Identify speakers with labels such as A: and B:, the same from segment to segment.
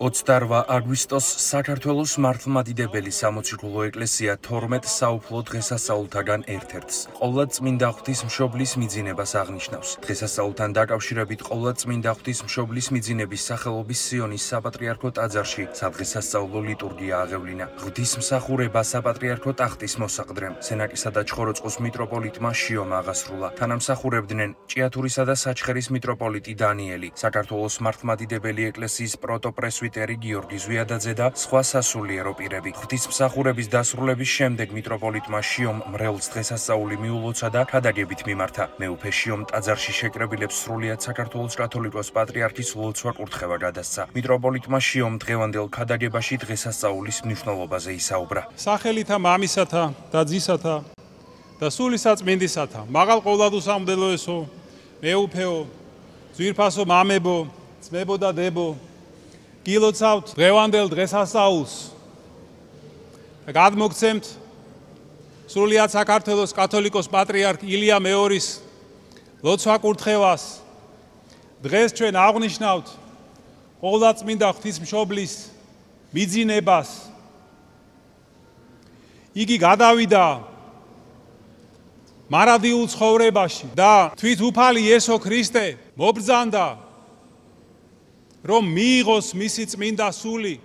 A: 28 აგვისტოს საქართველოს მართლმადიდებელი სამოციქულო ეკლესია 12 საუფლო დღესასწაულთაგან ერთ-ერთს ყოვლადწმინდა ღვთისმშობლის მიძინებას აღნიშნავს. დღესასწაულთან დაკავშირებით ყოვლადწმინდა ღვთისმშობლის მიძინების სახელობის სიონის საპატრიარქო ტაძარში სადღესასწაულო ლიტურგია აღევლინა. ღვთისმსახურება საპატრიარქო ტახტის მოსაყდრემ სენაკისა და ჩხოროწყუს მიტროპოლიტმა შიომა აღასრულა. თანამსახურებდნენ ჭიათურისა და საჩხერის მიტროპოლიტი დანიელი, საქართველოს მართლმადიდებელი ეკლესიის პროტოპრესვიტერი გიორგი ზვიადაძე და სხვა სასულიერო პირები. ღვთისმსახურების დასრულების შემდეგ მიტროპოლიტმა შიომ მრევლს დღესასწაული მიულოცა და ქადაგებით მიმართა. მეუფე შიომ ტაძარში შეკრებილებს სრულიად საქართველოს კათოლიკოს პატრიარქის ლოცვა კურთხევა გადასცა. მიტროპოლიტმა შიომ დღევანდელ ქადაგებაში დღესასწაულის მნიშვნელობაზე ისაუბრა.
B: სახელითა მამისათა და ძისათა და სულისაწმინდისათა, მაღალ ყოვლადუსამდელოესო, მეუფეო, ძვირფასო მამებო, ძმებო და დებო, გილოცავთ დღევანდელ დღესასწაულს და გადმოგცემთ სრულიად საქართველოს კათოლიკოს პატრიარქ ილია მეორის ლოცვა კურთხევას. დღეს ჩვენ აღნიშნავთ ყოვლადწმინდა ღვთისმშობლის მიძინებას. იგი გადავიდა მარადიულ ცხოვრებაში და თვით უფალი იესო ქრისტე მობრძანდა, რომ მიიღოს მისი წმინდა სული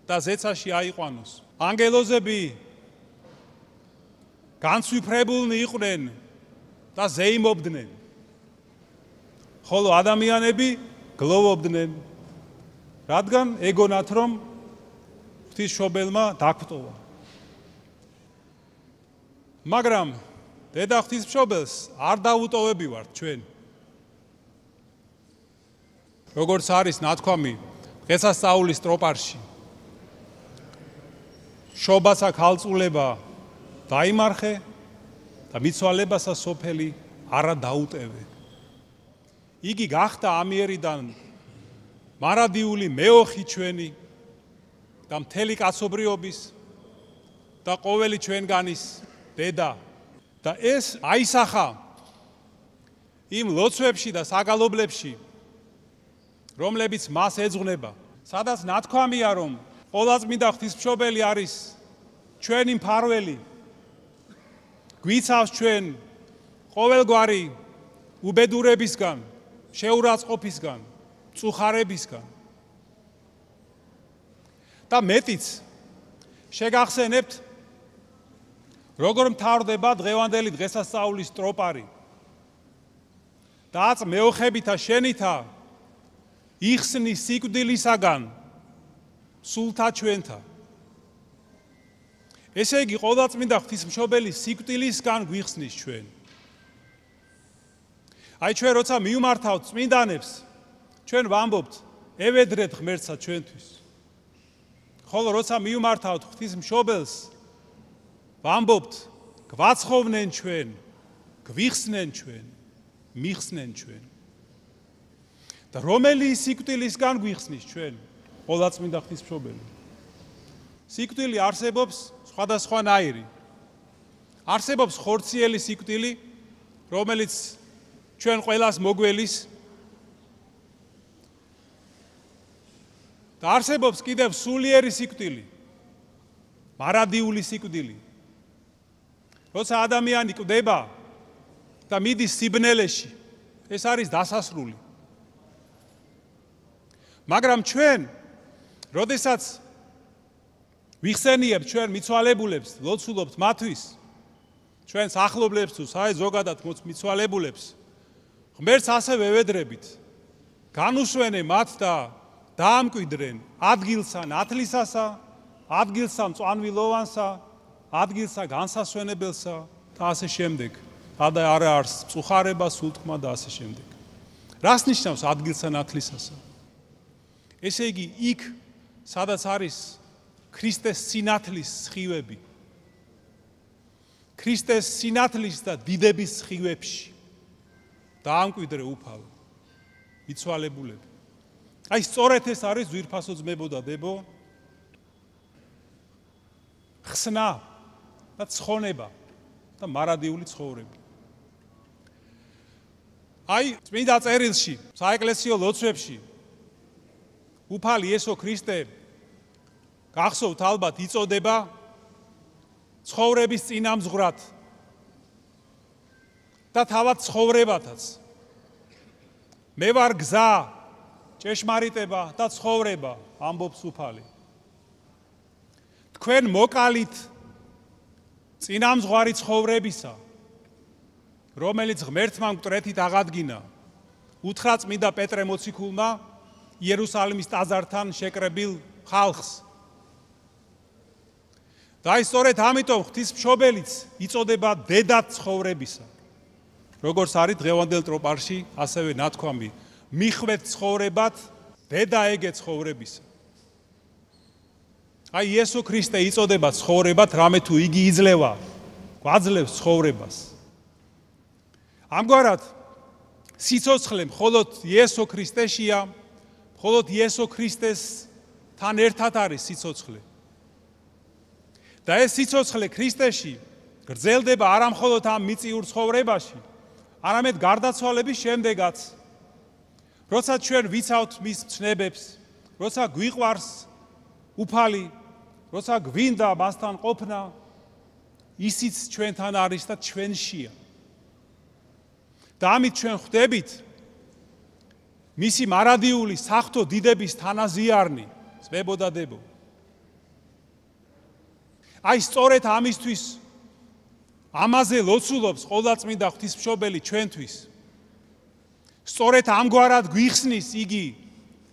B: და ზეცაში აიყვანოს. ანგელოზები განცვიფრებულნი იყვნენ და ზეიმობდნენ, ხოლო ადამიანები გლოვობდნენ, რადგან ეგონათ, რომ ღვთისმშობელმა დაგვტოვა. მაგრამ დედა ღვთისმშობელს არ დაუტოვებივართ ჩვენ. როგორც არის ნათქვამი დღესასწაულის ტროპარში, შობასა ქალწულება დაიმარხე და მიცვალებასა სოფელი არა დაუტევე. იგი გახდა ამიერიდან მარადიული მეოხი ჩვენი და მთელი კაცობრიობის და ყოველი ჩვენგანის დედა. და ეს აისახა იმ ლოცვებში და საგალობლებში, რომლებიც მას ეძღვნება, სადაც ნათქვამია, რომ ყოვლადწმინდა ღვთისმშობელი არის ჩვენი მფარველი, გვიცავს ჩვენ ყოველგვარი უბედურებისგან, შეურაცხყოფისგან, მწუხარებისგან. და მეტიც შეგახსენებთ, როგორ მთავრდება დღევანდელი დღესასწაულის ტროპარი. და მეოხებითა შენითა იხსნის სიკვდილისაგან სულთა ჩვენთა. ესე იგი, ყოვლადწმინდა ღვთისმშობელის სიკვდილისგან გვიხსნის ჩვენ. აი ჩვენ როცა მივმართავთ წმინდანებს, ჩვენ ვამბობთ, ევედრეთ ღმერთსა ჩვენთვის. ხოლო როცა მივმართავთ ღვთისმშობელს, ვამბობთ, გვაცხოვნენ ჩვენ, გვიხსნენ ჩვენ, მიხსნენ ჩვენ. და რომელი სიკვდილისგან გვიხსნის ჩვენ, ყოვლადწმინდა ღვთისმშობელი? სიკვდილი არსებობს სხვადასხვანაირი. არსებობს ხორციელი სიკვდილი, რომელიც ჩვენ ყველას მოგველის. და არსებობს კიდევ სულიერი სიკვდილი, მარადიული სიკვდილი. როცა ადამიანი კვდება და მიდის სიბნელეში, ეს არის დასასრული. მაგრამ ჩვენ, როდესაც ვიხსენიებთ ჩვენ მიცვალებულებს, ლოცულობთ მათთვის, ჩვენს ახლობლებს თუ საერთოდ ზოგადად მიცვალებულებს, ღმერთს ასევე ევედრებით, განუსვენე მათ და დაამკვიდრენ ადგილსა ნათლისასა, ადგილსა მწვანვილოვანსა, ადგილსა განსასვენებელსა და ასე შემდეგ. და არა არის მწუხარება, სულთქმა და ასე შემდეგ. რას ნიშნავს ადგილსა ნათლისასა? ესე იგი, იქ, სადაც არის ქრისტეს სინათლის სხივები, ქრისტეს სინათლის და დიდების სხივებში დაამკვიდრე უფალო, მიცვალებულები. აი სწორედ ეს არის ძვირფასო ძმებო და დებო, ხსნა და ცხონება და მარადიული ცხოვრება. აი წმინდა წერილში, საეკლესიო ლოცვებში უფალი იესო ქრისტე გახსოვთ ალბათ იწოდება ცხოვრების წინამძღვრად და თავად ცხოვრებათაც. მე ვარ გზა, ჭეშმარიტება და ცხოვრება, ამბობს უფალი. თქვენ მოკალით წინამძღვარი ცხოვრებისა, რომელიც ღმერთმა მკვდრეთით აღადგინა, უთხრა წმინდა პეტრე მოციქულმა იერუსალიმის ტაძართან შეკრებილ ხალხს. და სწორედ ამიტომ ღვთისმშობელიც იწოდება დედად ცხოვრებისა. როგორც არის დღევანდელ ტროპარში, ასევე ნათქვამი, მიხვეთ ცხოვრებად, დედა ეგე ცხოვრებისა. აი იესო ქრისტე იწოდება ცხოვრებად, რამე თუ იგი იძლევა, გვაძლევს ცხოვრებას. ამგვარად სიცოცხლე მხოლოდ იესო ქრისტეშია, მხოლოდ იესო ქრისტესთან ერთად არის სიცოცხლე. და ეს სიცოცხლე ქრისტეში გრძელდება არა მხოლოდ ამ მიწიურ ცხოვრებაში, არამედ გარდაცვალების შემდეგაც. როცა ჩვენ ვიცავთ მის ცნებებს, როცა გვიყვარს უფალი, როცა გვინდა მასთან ყოფნა, ისიც ჩვენთან არის და ჩვენშია. და ამით ჩვენ ხვდებით მისი მარადიული საღვთო დიდების თანაზიარნი, წვებოდადებო. აი სწორედ ამისთვის ამაზე ლოცულობს ყოვლადწმინდა ღვთისმშობელი ჩვენთვის. სწორედ ამგვარად გვიხსნის იგი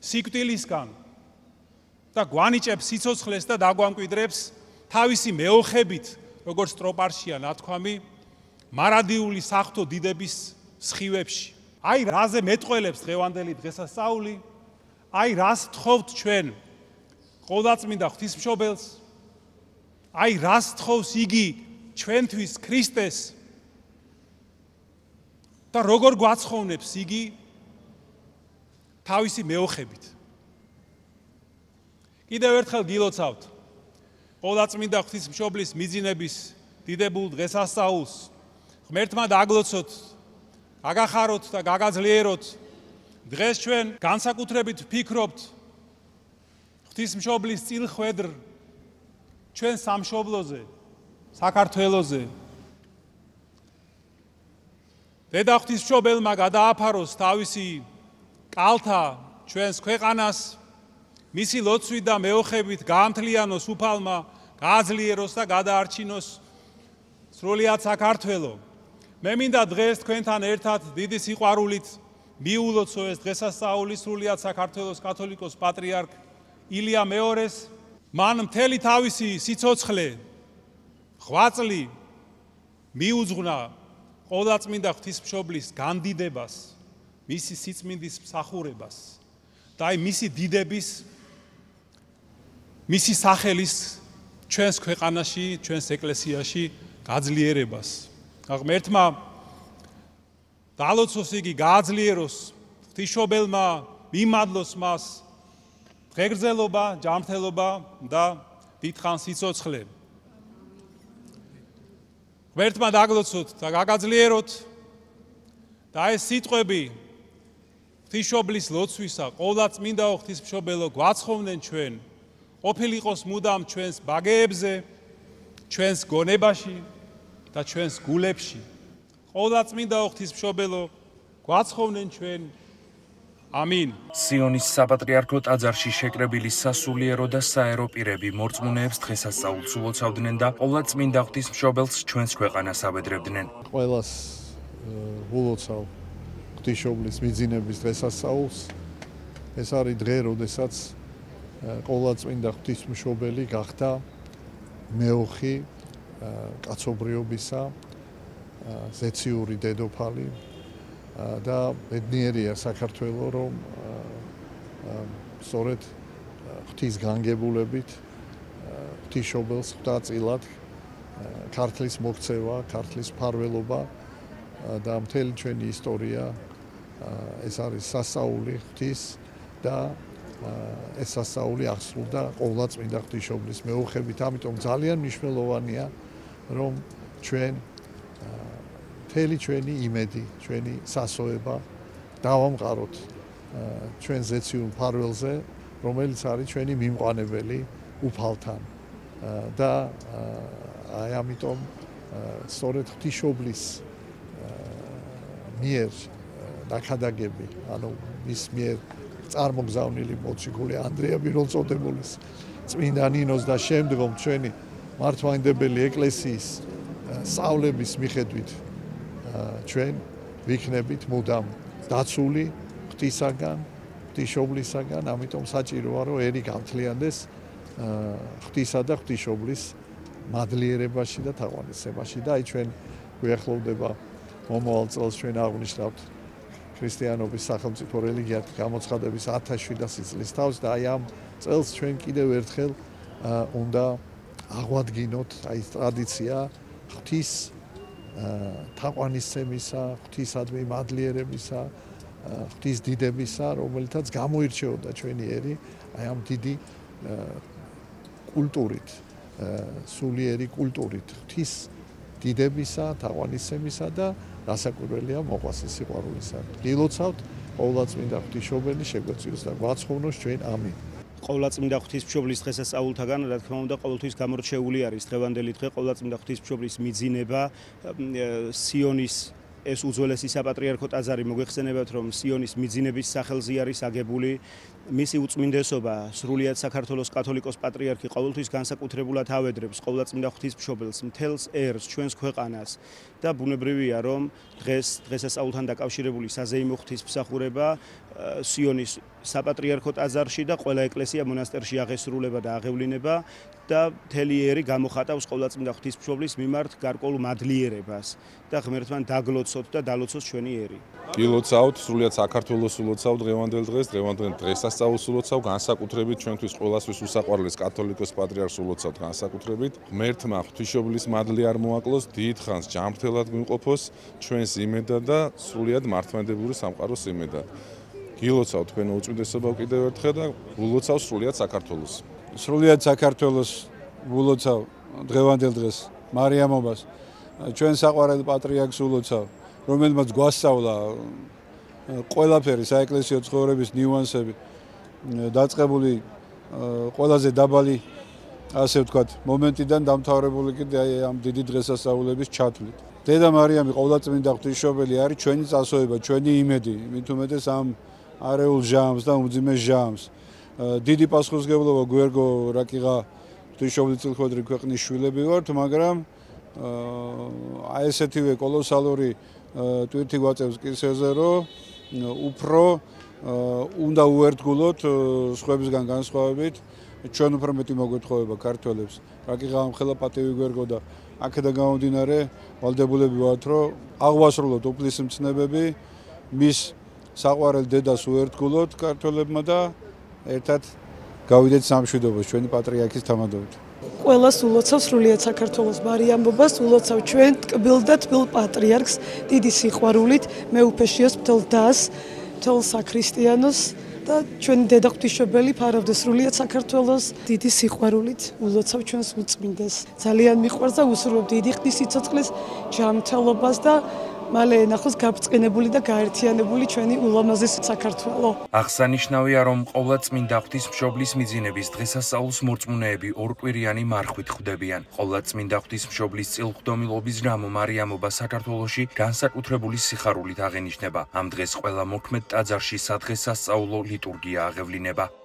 B: სიკვდილისგან და გვანიჭებს სიცოცხლეს და დაგვამკვიდრებს თავისი მეოხებით, როგორც ტროპარშია ნათქვამი, მარადიული საღვთო დიდების სხივებში. აი რაზე მეტყველებს დღევანდელი დღესასწაული, აი რას თხოვთ ჩვენ ყოვლადწმინდა ღვთისმშობელს, აი რას თხოვს იგი ჩვენთვის ქრისტეს და როგორ გვაცხოვნებს იგი თავისი მეოხებით. კიდევ ერთხელ გილოცავთ ყოვლადწმინდა ღვთისმშობლის მიძინების დიდებულ დღესასწაულს. ღმერთმა დაგლოცოთ, გაგახაროთ და გაგაძლიეროთ. დღეს ჩვენ განსაკუთრებით ვფიქრობთ ღვთისმშობლის წილხვედრ ჩვენ სამშობლოზე, საქართველოზე. დედა ღვთისმშობელმა გადააფაროს თავისი კალთა ჩვენს ქვეყანას, მისი ლოცვით და მეოხებით გაამთლიანოს უფალმა, გააძლიეროს და გადაარჩინოს სრულიად საქართველო. მე მინდა დღეს თქვენთან ერთად დიდი სიყვარულით მიულოცო ეს დღესასწაული სრულიად საქართველოს კათოლიკოს პატრიარქ ილია მეორეს. მან მთელი თავისი სიცოცხლე, ღვაწლი მიუძღვნა ყოვლადწმინდა ღვთისმშობლის განდიდებას, მისი სიწმინდის მსახურებას და აი მისი დიდების, მისი სახელის ჩვენს ქვეყანაში, ჩვენს ეკლესიაში გაძლიერებას. ღმერთმა დალოცოს იგი, გააძლიეროს, ღვთისმშობელმა მიმადლოს მას ღეგრძელობა, ჯანმრთელობა და დიდხან სიცოცხლე. ღმერთმა დაგლოცოთ და გაგაძლიეროთ და ეს სიტყვები ღვთისმშობლის ლოცვისა, ყოვლადწმინდაო ღვთისმშობელო, გვაცხოვნენ ჩვენ, ყოფილიყოს მუდამ ჩვენს ბაგეებზე, ჩვენს გონებაში და ჩვენს გულებში. ყოვლადწმინდაო ღვთისმშობელო, გვაცხოვნენ ჩვენ. ამინ.
A: სიონის საპატრიარქო ტაძარში შეკრებილი სასულიერო და საერო პირები მორწმუნეებს დღესასწაულს ულოცავდნენ და ყოვლადწმინდა ღვთისმშობელს ჩვენს ქვეყანას ავედრებდნენ.
C: ყველას ულოცავ ღვთისმშობლის მიძინების დღესასწაულს. ეს არის დღე, როდესაც ყოვლადწმინდა ღვთისმშობელი გახდა მეოხი კაცობრიობისა, ზეციური დედოფალი. და ბედნიერია საქართველო, რომ სწორედ ღვთის განგებულებით ღვთისმშობელს ხვდა წილად ქართლის მოქცევა, ქართლის მფარველობა და მთელი ჩვენი ისტორია ეს არის სასაული ღვთის და ეს სასაული აღსრულდა ყოვლადწმინდა ღვთისმშობლის მეოხებით. ამიტომ ძალიან მნიშვნელოვანია, რომ ჩვენ მთელი ჩვენი იმედი, ჩვენი სასოება დავამყაროთ ჩვენ ზეციურ მფარველზე, რომელიც არის ჩვენი მიმყანებელი უფალთან და აი ამიტომ სწორედ ღვთისმშობლის მიერ დაქადაგები, ანუ მის მიერ წარმოგზავნილი მოციქული ანდრია პირველწოდებულის წმინდა ნინოს და შემდგომ ჩვენი მართლმადიდებელი ეკლესიის სწავლების მიხედვით ჩვენ ვიქნებით მუდამ დაცული ღვთისაგან, ღვთისმშობლისაგან, ამიტომ საჭიროა რომ ერი გამთლიანდეს ღვთისა და ღვთისმშობლის მადლიერებაში და თაყვანისებაში და აი ჩვენ გვიახლოვდება მომავალ წელს ჩვენ აღვნიშნავთ ქრისტიანობის სახელმწიფო რელიგიად გამოცხადების 1700 წლის თავს და აი ამ წელს ჩვენ კიდევ ერთხელ უნდა აღვადგინოთ აი ეს ტრადიცია ღვთის თაყვანისცემისა, ღვთისადმი მადლიერებისა, ღვთის დიდებისა, რომელთაც გამოირჩეოდა ჩვენი ერი აი ამ დიდი კულტურით, სულიერი კულტურით, ღვთის დიდებისა, თაყვანისცემისა და რასაკვირველია მოყვასის სიყვარულისა. გილოცავთ ყოვლადწმინდა ღვთისმშობელი შეგვეციოს და გვაცხოვნოს ჩვენ ამინ.
D: ყოვლადწმინდა ღვთისმშობლის დღესასწაულთაგან რა თქმა უნდა ყოველთვის გამორჩეული არის დღევანდელი დღე ყოვლადწმინდა ღვთისმშობლის მიძინება სიონის ეს უძველესი საპატრიარქო ტაძარი მოგვეხსენებათ რომ სიონის მიძინების სახელზე არის აგებული მისი უწმინდესობა სრულიად საქართველოს კათოლიკოს პატრიარქი ყოველთვის განსაკუთრებულად ავედრებს ყოვლადწმინდა ღვთისმშობელს მთელს ერს ჩვენს ქვეყანას და ბუნებრივია რომ დღესასწაულთან დაკავშირებული საზეიმო ღვთისმსახურება სიონის საპატრიარქო ტაძარში და ყველა ეკლესია მონასტერში აღესრულება და აღევლინება და მთელი ერი გამოხატავს ყოვლადწმინდა ღვთისმშობლის მიმართ გარკვეულ მადლიერებას და ღმერთთან დაგლოცოთ და დალოცოს ჩვენი ერი.
E: გილოცავთ სრულიად საქართველოს ულოცავ დღევანდელ დღეს, დღევანდელ დღესასწაულს ულოცავ, განსაკუთრებით ჩვენთვის ყველასთვის უსაყვარლეს კათოლიკოს პატრიარქს ულოცავთ განსაკუთრებით. ღმერთმა ღვთისმშობლის მადლი არ მოაკლოს, დიდხანს ჯანმრთელად გვიმყოფოს ჩვენს იმედად და სრულიად მართლმადიდებლური სამყაროს იმედად. გილოცავ თქვენ უწმინდესობა კიდევ ერთხელ და ულოცავ სრულიად საქართველოს.
F: სრულიად საქართველოს ულოცავ დღევანდელ დღეს მარიამობას ჩვენ საყვარელ პატრიარქს ულოცავ რომელმაც გვასწავლა ყველაფერი საეკლესიო ცხოვრების ნიუანსები დაწყებული ყველაზე დაბალი ასე ვთქვათ მომენტიდან დამთავრებული კიდე ამ დიდი დღესასწაულების ჩათვლით. დედა მარიამი ყოვლადწმინდა ღვთისმშობელი არის ჩვენი წასოება, ჩვენი იმედი, მით უმეტეს ამ არეულ ჟამს და უმძიმე ჟამს. დიდი პასუხისმგებლობა გვერგო რაკიღა ღვთისმშობლის წილხვედრი ქვეყნის შვილები ვართ, მაგრამ აი ესეთივე კოლოსალური ტვირთი გვაწევს კისერზე, რომ უფრო უნდა უერთგულოთ სხვებისგან განსხვავებით ჩვენ უფრო მეტი მოგვეთხოვება ქართველებს. რაკიღა ამ ხელა პატივი გვერგო და აქედან გამომდინარე ვალდებულები ვართ, რომ აღვასრულოთ უფლის მცნებები მის საყვარელ დედას უერთგულოთ ქართველებმა და ერთად გავიდეთ სამშვიდობოს ჩვენი პატრიარქის თამადობით.
G: ყველას ულოცავ სრულიად საქართველოს მარიამობას, ულოცავ ჩვენ ტკბილ და თბილ პატრიარქს დიდი სიყვარულით, მეუფეშიოს მთელ დას, მთელ საქრისტიანოს და ჩვენი დედა ღვთისმშობელი ფარავდა სრულიად საქართველოს დიდი სიყვარულით, ულოცავ ჩვენს უწმინდეს. ძალიან მიყვარს და უსურვებ დიდი ხნის სიცოცხლეს, ჯანმრთელობას და მალე ნახოს გაბრწყინებული და გაერთიანებული ჩვენი ულამაზესი საქართველო.
A: აღსანიშნავია, რომ ყოვლადწმინდა ღვთისმშობლის მიძინების დღესასწაულს მორწმუნეები ორკვირიანი მარხვით ხვდებიან. ყოვლადწმინდა ღვთისმშობლის წილხვდომილობის გამო მარიამობა საქართველოში განსაკუთრებული სიხარულით აღენიშნება. ამ დღეს ყველა მოქმედ ტაძარში სადღესასწაულო ლიტურგია აღევლინება.